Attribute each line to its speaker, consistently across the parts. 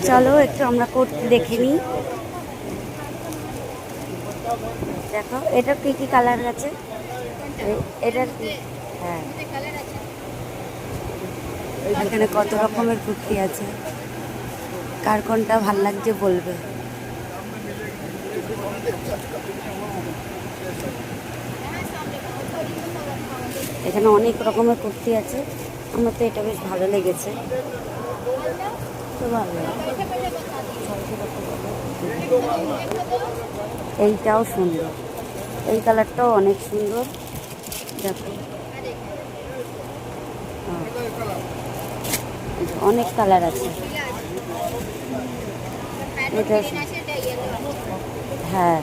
Speaker 1: চলো একটু আমরা করতে দেখে নিই। দেখো এটার কি কি কালার আছে, এটার কি, হ্যাঁ এখানে কত রকমের কুর্তি আছে, কার কোনটা ভাল লাগছে বলবে। এখানে অনেক রকমের কুর্তি আছে, আমার তো এটা বেশ ভালো লেগেছে। তো ভালো, এইটাও সুন্দর, এই কালারটাও অনেক সুন্দর। দেখো অনেক কালার আছে। এটা হ্যাঁ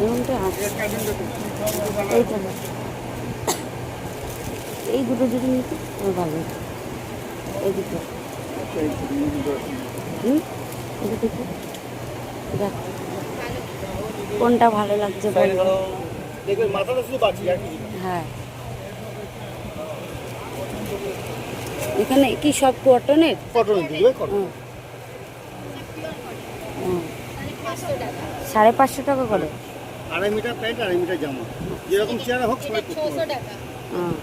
Speaker 1: এমনটা আছে, এইটা এই দুটো যদি নিতে ভালো, এই দুটো এটা দেখি, দেখ কোনটা ভালো লাগছে বলবো। হ্যাঁ এখানে কি সব কটনের? হুম। 550 টাকা করে,
Speaker 2: 2.5 মিটার প্যান্ট 2.5 মিটার জামা, যেরকম চেহারা হোক সবাই
Speaker 3: 600 টাকা।
Speaker 1: হুম।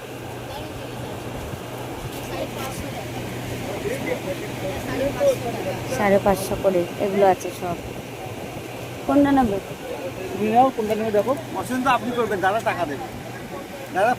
Speaker 1: 550 করে এগুলো আছে সব। কোনটা নেবে?
Speaker 2: তুমি নাও, কোনটা নেবে দেখো, পছন্দ আপনি করবেন, দাদা টাকা দেবে, দাদা।